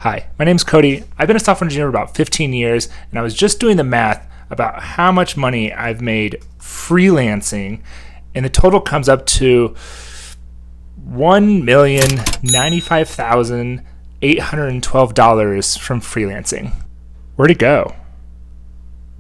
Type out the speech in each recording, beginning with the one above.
Hi, my name's Cody. I've been a software engineer for about 15 years, and I was just doing the math about how much money I've made freelancing, and the total comes up to $1,095,812 from freelancing. Where'd it go?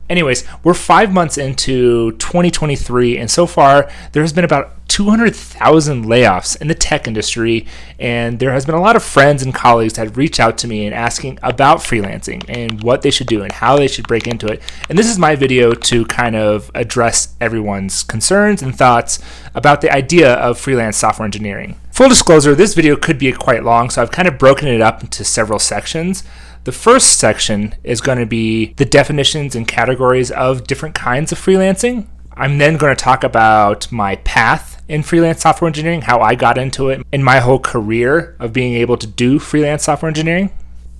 Anyways, we're 5 months into 2023, and so far there has been about 200,000 layoffs in the tech industry, and there has been a lot of friends and colleagues that have reached out to me and asking about freelancing and what they should do and how they should break into it. And this is my video to kind of address everyone's concerns and thoughts about the idea of freelance software engineering. Full disclosure, this video could be quite long, so I've kind of broken it up into several sections. The first section is going to be the definitions and categories of different kinds of freelancing. I'm then going to talk about my path in freelance software engineering, how I got into it, and my whole career of being able to do freelance software engineering.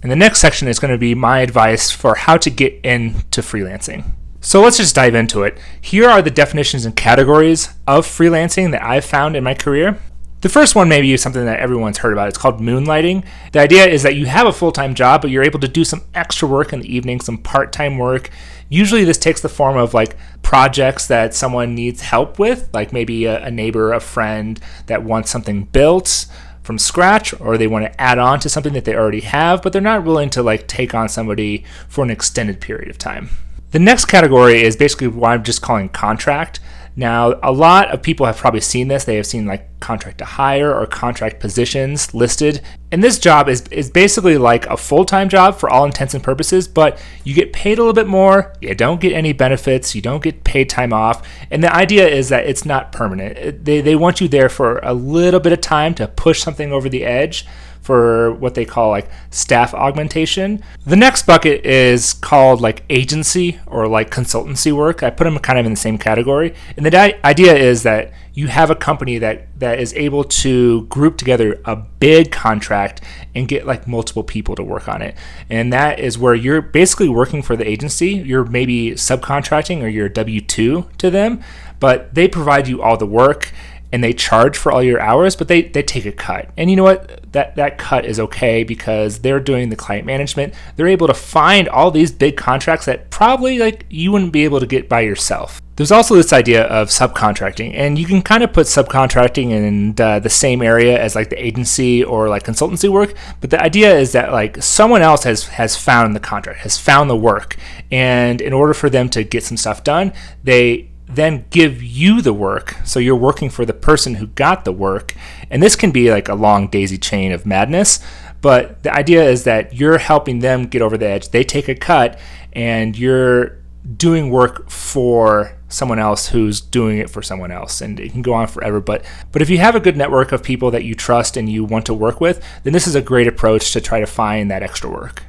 And the next section is going to be my advice for how to get into freelancing. So let's just dive into it. Here are the definitions and categories of freelancing that I've found in my career. The first one may be something that everyone's heard about. It's called moonlighting. The idea is that you have a full-time job, but you're able to do some extra work in the evening, some part-time work. Usually this takes the form of like projects that someone needs help with, like maybe a neighbor, a friend that wants something built from scratch, or they want to add on to something that they already have, but they're not willing to like take on somebody for an extended period of time. The next category is basically what I'm just calling contract. Now, a lot of people have probably seen this. They have seen like contract to hire or contract positions listed. And this job is basically like a full-time job for all intents and purposes, but you get paid a little bit more. You don't get any benefits. You don't get paid time off. And the idea is that it's not permanent. They want you there for a little bit of time to push something over the edge for what they call like staff augmentation. The next bucket is called like agency or like consultancy work. I put them kind of in the same category. And the idea is that you have a company that is able to group together a big contract and get like multiple people to work on it. And that is where you're basically working for the agency. You're maybe subcontracting or you're W-2 to them, but they provide you all the work and they charge for all your hours, but they take a cut. And you know what? That cut is okay because they're doing the client management. They're able to find all these big contracts that probably like you wouldn't be able to get by yourself. There's also this idea of subcontracting, and you can kind of put subcontracting in the same area as like the agency or like consultancy work, but the idea is that like someone else has found the contract, has found the work, and in order for them to get some stuff done, they then give you the work. So you're working for the person who got the work. And this can be like a long daisy chain of madness. But the idea is that you're helping them get over the edge. They take a cut and you're doing work for someone else who's doing it for someone else. And it can go on forever. But if you have a good network of people that you trust and you want to work with, then this is a great approach to try to find that extra work.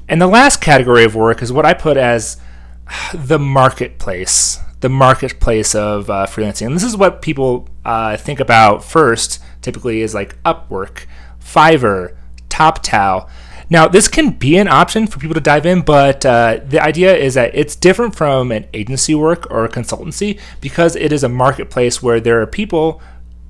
And the last category of work is what I put as the marketplace. The marketplace of freelancing. And this is what people think about first, typically is like Upwork, Fiverr, toptal. Now, this can be an option for people to dive in, but the idea is that it's different from an agency work or a consultancy because it is a marketplace where there are people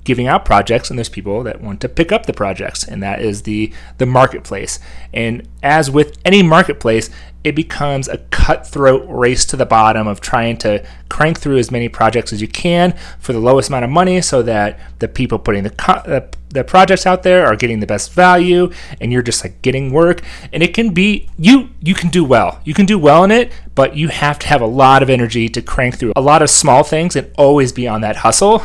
giving out projects and there's people that want to pick up the projects, and that is the marketplace. And as with any marketplace, it becomes a cutthroat race to the bottom of trying to crank through as many projects as you can for the lowest amount of money so that the people putting the projects out there are getting the best value and you're just like getting work. And it can be, you can do well. You can do well in it, but you have to have a lot of energy to crank through a lot of small things and always be on that hustle.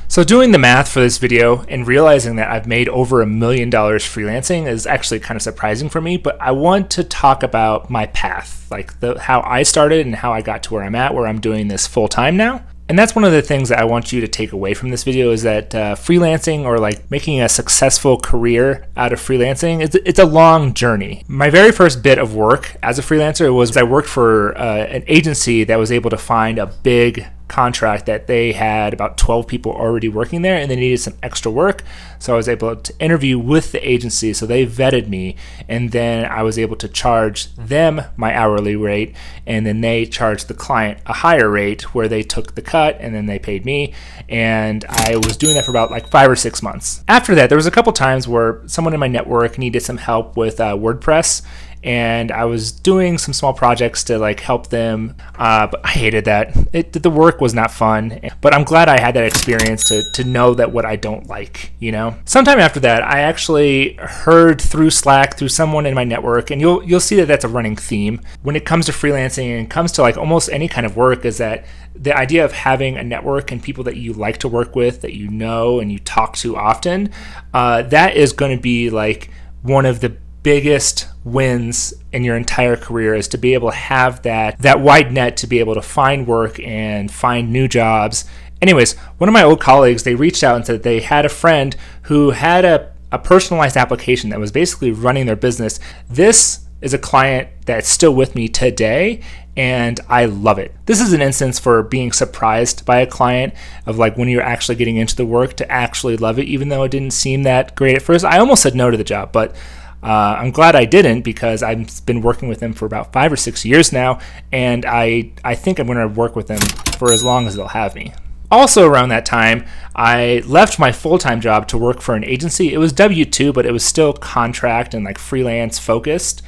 So doing the math for this video and realizing that I've made over $1 million freelancing is actually kind of surprising for me, but I want to talk about my path, like how I started and how I got to where I'm at, where I'm doing this full time now. And that's one of the things that I want you to take away from this video is that freelancing or like making a successful career out of freelancing, it's a long journey. My very first bit of work as a freelancer was I worked for an agency that was able to find a big contract that they had about 12 people already working there and they needed some extra work. So I was able to interview with the agency. So they vetted me, and then I was able to charge them my hourly rate, and then they charged the client a higher rate where they took the cut and then they paid me. And I was doing that for about like 5 or 6 months. After that, there was a couple times where someone in my network needed some help with WordPress, and I was doing some small projects to like help them, but I hated that. The work was not fun, but I'm glad I had that experience to know that what I don't like, you know? Sometime after that, I actually heard through Slack, through someone in my network, and you'll see that that's a running theme when it comes to freelancing and it comes to like almost any kind of work, is that the idea of having a network and people that you like to work with, that you know and you talk to often, that is going to be like one of the biggest wins in your entire career, is to be able to have that wide net to be able to find work and find new jobs. Anyways, one of my old colleagues, they reached out and said they had a friend who had a personalized application that was basically running their business. This is a client that's still with me today, and I love it. This is an instance for being surprised by a client, of like when you're actually getting into the work to actually love it, even though it didn't seem that great at first. I almost said no to the job, but I'm glad I didn't, because I've been working with them for about 5 or 6 years now, and I think I'm going to work with them for as long as they'll have me. Also around that time, I left my full-time job to work for an agency. It was W-2, but it was still contract and like freelance focused,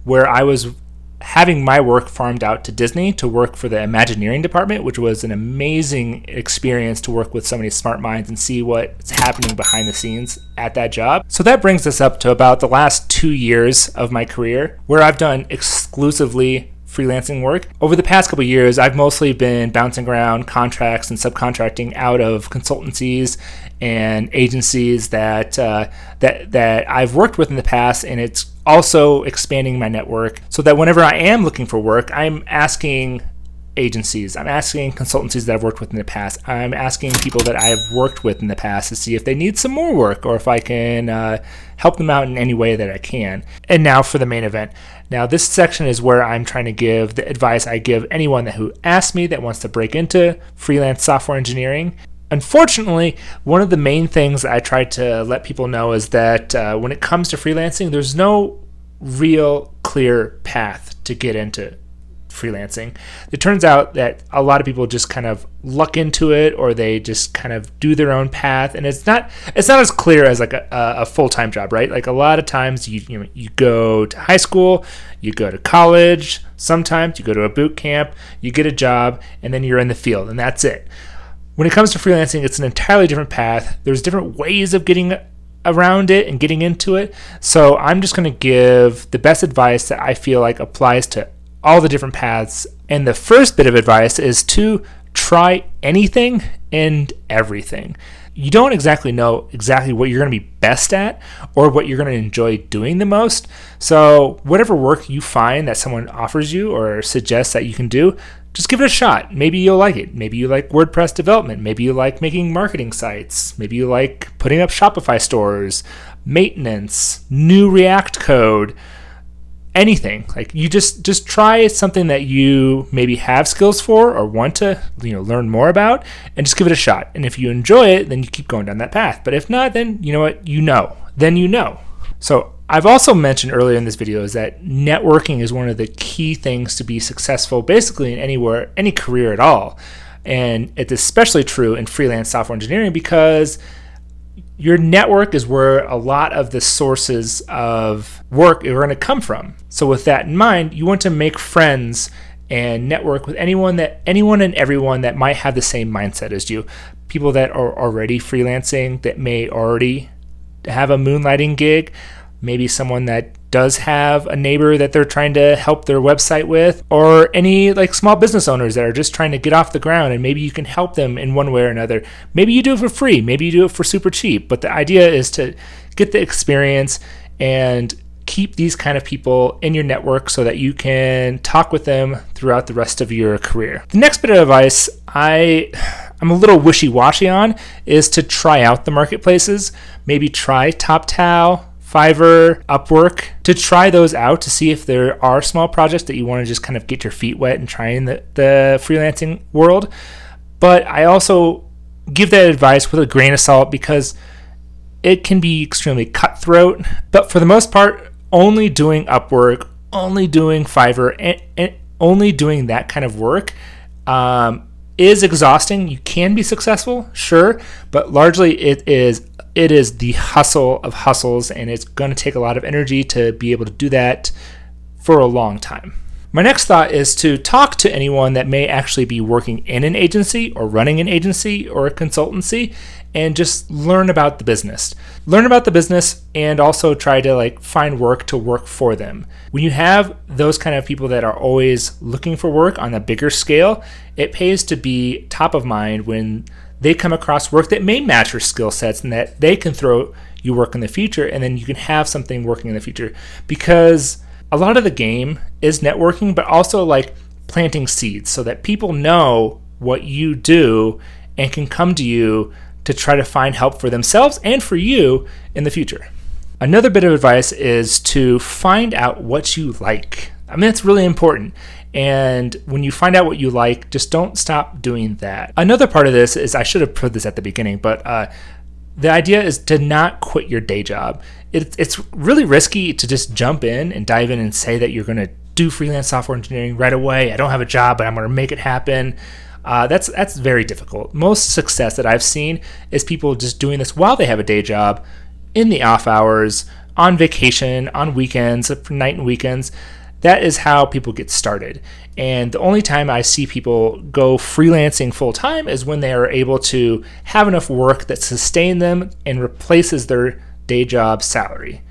where I was having my work farmed out to Disney to work for the Imagineering department, which was an amazing experience to work with so many smart minds and see what's happening behind the scenes at that job. So that brings us up to about the last 2 years of my career, where I've done exclusively freelancing work. Over the past couple of years, I've mostly been bouncing around contracts and subcontracting out of consultancies and agencies that I've worked with in the past, and it's also expanding my network so that whenever I am looking for work, I'm asking agencies, I'm asking consultancies that I've worked with in the past, I'm asking people that I've worked with in the past to see if they need some more work or if I can help them out in any way that I can. And now for the main event. Now this section is where I'm trying to give the advice I give anyone who asks me that wants to break into freelance software engineering. Unfortunately, one of the main things I try to let people know is that when it comes to freelancing, there's no real clear path to get into freelancing. It turns out that a lot of people just kind of luck into it, or they just kind of do their own path, and it's not as clear as like a full-time job, right? Like a lot of times you go to high school, you go to college, sometimes you go to a boot camp, you get a job, and then you're in the field, and that's it. When it comes to freelancing, it's an entirely different path. There's different ways of getting around it and getting into it. So I'm just going to give the best advice that I feel like applies to all the different paths. And the first bit of advice is to try anything and everything. You don't exactly know exactly what you're going to be best at or what you're going to enjoy doing the most. So whatever work you find that someone offers you or suggests that you can do, just give it a shot. Maybe you'll like it. Maybe you like WordPress development. Maybe you like making marketing sites. Maybe you like putting up Shopify stores, maintenance, new React code, anything. Like you just try something that you maybe have skills for or want to learn more about, and just give it a shot. And if you enjoy it, then you keep going down that path. But if not, then you know what? Then you know. So I've also mentioned earlier in this video is that networking is one of the key things to be successful basically in any career at all. And it's especially true in freelance software engineering, because your network is where a lot of the sources of work are going to come from. So with that in mind, you want to make friends and network with anyone and everyone that might have the same mindset as you. People that are already freelancing, that may already have a moonlighting gig, maybe someone that does have a neighbor that they're trying to help their website with, or any like small business owners that are just trying to get off the ground, and maybe you can help them in one way or another. Maybe you do it for free, maybe you do it for super cheap, but the idea is to get the experience and keep these kind of people in your network so that you can talk with them throughout the rest of your career. The next bit of advice I'm a little wishy-washy on is to try out the marketplaces. Maybe try toptal, Fiverr, Upwork, to try those out to see if there are small projects that you want to just kind of get your feet wet and try in the freelancing world. But I also give that advice with a grain of salt because it can be extremely cutthroat. But for the most part, only doing Upwork, only doing Fiverr, and only doing that kind of work is exhausting. You can be successful, sure, but largely it is the hustle of hustles, and it's going to take a lot of energy to be able to do that for a long time. My next thought is to talk to anyone that may actually be working in an agency or running an agency or a consultancy and just learn about the business. Learn about the business and also try to find work to work for them. When you have those kind of people that are always looking for work on a bigger scale, it pays to be top of mind when they come across work that may match your skill sets and that they can throw you work in the future, and then you can have something working in the future. Because a lot of the game is networking, but also planting seeds so that people know what you do and can come to you to try to find help for themselves and for you in the future. Another bit of advice is to find out what you like. I mean, it's really important. And when you find out what you like, just don't stop doing that. Another part of this is, I should have put this at the beginning, but the idea is to not quit your day job. It's really risky to just jump in and dive in and say that you're going to do freelance software engineering right away. I don't have a job, but I'm going to make it happen. That's very difficult. Most success that I've seen is people just doing this while they have a day job, in the off hours, on vacation, on weekends, night and weekends. That is how people get started. And the only time I see people go freelancing full time is when they are able to have enough work that sustains them and replaces their day job salary.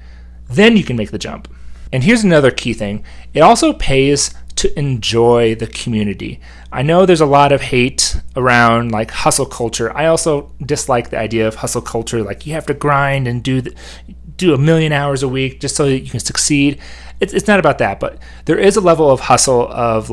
Then you can make the jump. And here's another key thing. It also pays to enjoy the community. I know there's a lot of hate around hustle culture. I also dislike the idea of hustle culture. You have to grind and do a million hours a week just so that you can succeed. It's not about that, but there is a level of hustle of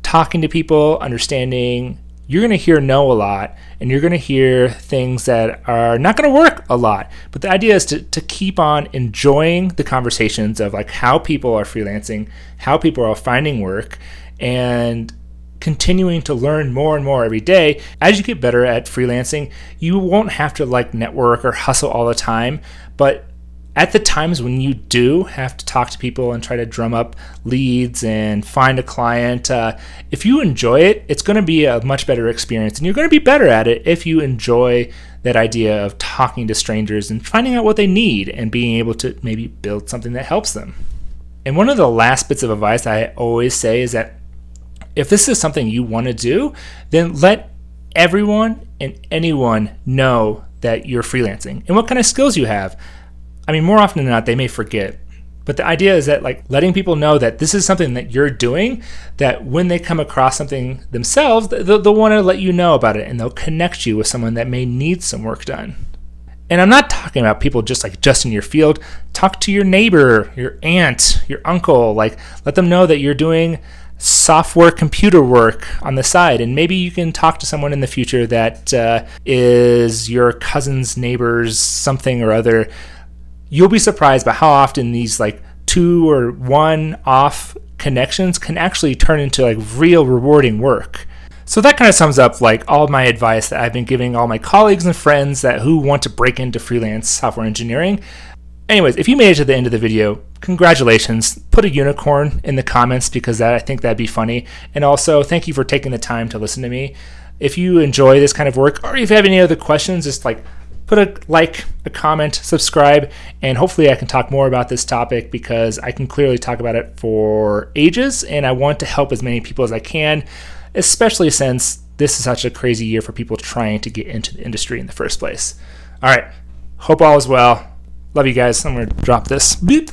talking to people, understanding. You're going to hear no a lot, and you're going to hear things that are not going to work a lot. But the idea is to keep on enjoying the conversations of how people are freelancing, how people are finding work, and continuing to learn more and more every day. As you get better at freelancing, you won't have to network or hustle all the time, but at the times when you do have to talk to people and try to drum up leads and find a client, if you enjoy it, it's going to be a much better experience. And you're going to be better at it if you enjoy that idea of talking to strangers and finding out what they need and being able to maybe build something that helps them. And one of the last bits of advice I always say is that if this is something you want to do, then let everyone and anyone know that you're freelancing and what kind of skills you have. I mean, more often than not, they may forget. But the idea is that letting people know that this is something that you're doing, that when they come across something themselves, they'll want to let you know about it, and they'll connect you with someone that may need some work done. And I'm not talking about people just in your field. Talk to your neighbor, your aunt, your uncle. Let them know that you're doing software computer work on the side, and maybe you can talk to someone in the future that is your cousin's neighbor's something or other. You'll be surprised by how often these two or one off connections can actually turn into real rewarding work. So that kind of sums up all my advice that I've been giving all my colleagues and friends who want to break into freelance software engineering. Anyways, if you made it to the end of the video, congratulations. Put a unicorn in the comments because I think that'd be funny. And also, thank you for taking the time to listen to me. If you enjoy this kind of work, or if you have any other questions, just put a comment, subscribe, and hopefully I can talk more about this topic because I can clearly talk about it for ages, and I want to help as many people as I can, especially since this is such a crazy year for people trying to get into the industry in the first place. All right, hope all is well. Love you guys. I'm going to drop this. Beep.